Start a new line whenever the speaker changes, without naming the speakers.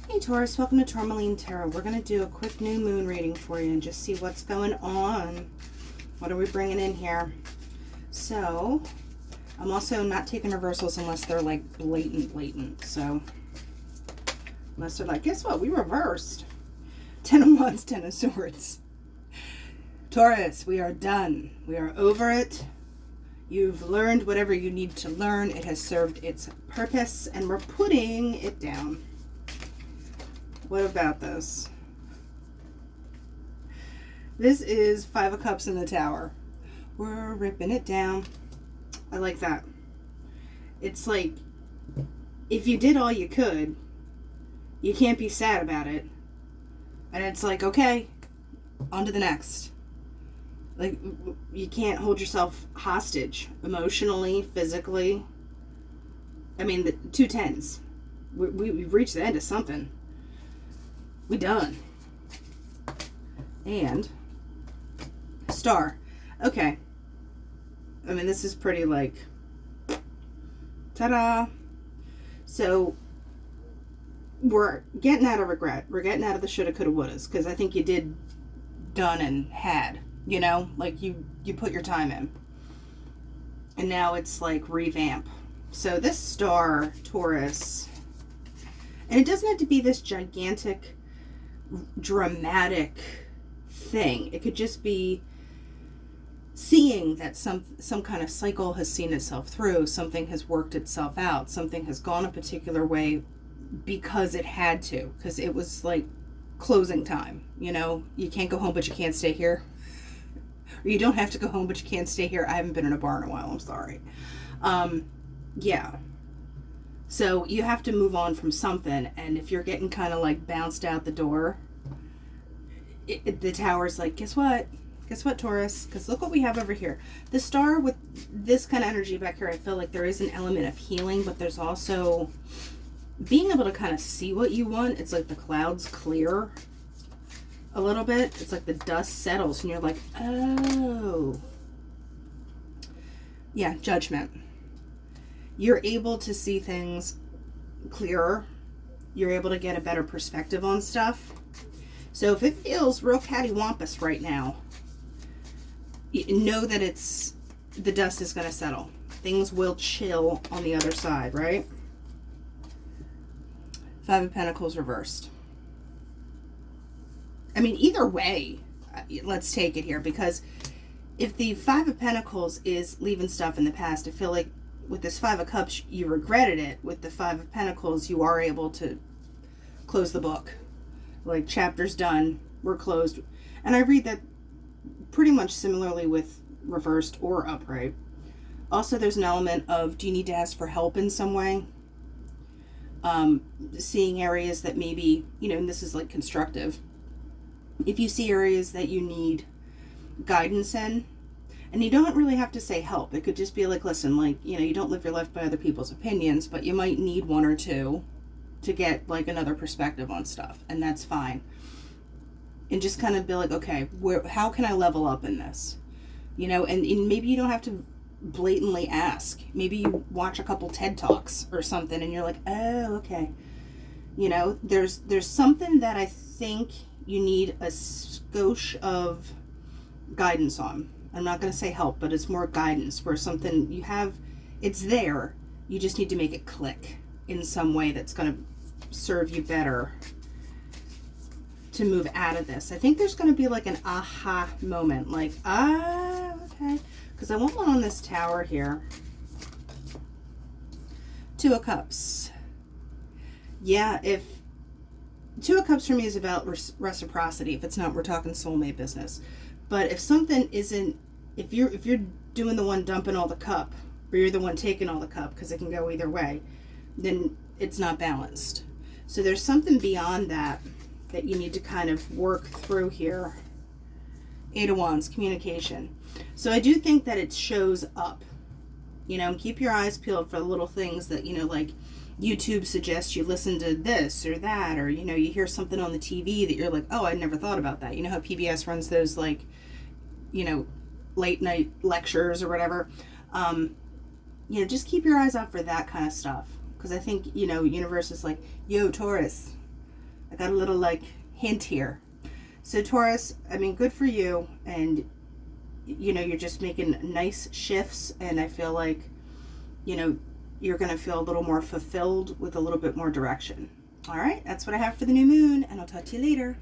Hey Taurus, welcome to Tourmaline Tarot. We're going to do a quick new moon reading for you and just see what's going on. What are we bringing in here? So, I'm also not taking reversals unless they're like blatant. So, unless they're like, guess what? We reversed. 10 of Wands, 10 of Swords. Taurus, we are done. We are over it. You've learned whatever you need to learn. It has served its purpose and we're putting it down. What about this? This is 5 of Cups in the Tower. We're ripping it down. I like that. It's like, if you did all you could, you can't be sad about it. And it's like, okay, on to the next. Like, you can't hold yourself hostage emotionally, physically. I mean, the 2 tens. We've reached the end of something. We done. And Star. Okay. I mean, this is pretty like, ta-da. So we're getting out of regret. We're getting out of the shoulda, coulda, wouldas. Because I think you did, done, and had. You know, like you put your time in. And now it's like revamp. So this Star, Taurus, and it doesn't have to be this gigantic, dramatic thing. It could just be seeing that some kind of cycle has seen itself through, something has worked itself out, something has gone a particular way because it had to, because it was like closing time. You know, you can't go home but you can't stay here, or you don't have to go home but you can't stay here. I haven't been in a bar in a while, I'm sorry. Yeah, so you have to move on from something, and if you're getting kind of like bounced out the door, the Tower's like, guess what? Guess what, Taurus? Because look what we have over here. The Star with this kind of energy back here, I feel like there is an element of healing, but there's also being able to kind of see what you want. It's like the clouds clear a little bit. It's like the dust settles, and you're like, oh. Yeah, Judgment. You're able to see things clearer. You're able to get a better perspective on stuff. So if it feels real cattywampus right now, you know that it's, the dust is going to settle. Things will chill on the other side, right? 5 of Pentacles reversed. I mean, either way, let's take it here, because if the 5 of Pentacles is leaving stuff in the past, I feel like with this 5 of Cups, you regretted it. With the 5 of Pentacles, you are able to close the book. Like, chapter's done, we're closed. And I read that pretty much similarly with reversed or upright. Also, there's an element of, do you need to ask for help in some way? Seeing areas that maybe, you know, and this is like constructive. If you see areas that you need guidance in, and you don't really have to say help. It could just be like, listen, like, you know, you don't live your life by other people's opinions, but you might need 1 or 2 to get like another perspective on stuff, and that's fine. And just kind of be like, okay, how can I level up in this? You know, and maybe you don't have to blatantly ask. Maybe you watch a couple TED Talks or something, and you're like, oh, okay. You know, there's something that I think you need a skosh of guidance on. I'm not going to say help, but it's more guidance, where something you have, it's there. You just need to make it click in some way that's going to serve you better to move out of this. I think there's going to be like an aha moment, like, okay. Because I want one on this Tower here. 2 of Cups. Yeah, if 2 of Cups for me is about reciprocity. If it's not, we're talking soulmate business. But if something isn't, if you're doing the one dumping all the cup, or you're the one taking all the cup, because it can go either way, then it's not balanced. So there's something beyond that you need to kind of work through here. 8 of Wands, communication. So I do think that it shows up. You know, keep your eyes peeled for the little things that, you know, like YouTube suggests you listen to this or that, or, you know, you hear something on the TV that you're like, oh, I never thought about that. You know how PBS runs those, like, you know, late night lectures or whatever. You know, just keep your eyes out for that kind of stuff. Because I think, you know, universe is like, yo, Taurus, I got a little like hint here. So Taurus, I mean, good for you. And, you know, you're just making nice shifts. And I feel like, you know, you're going to feel a little more fulfilled with a little bit more direction. All right, that's what I have for the new moon, and I'll talk to you later.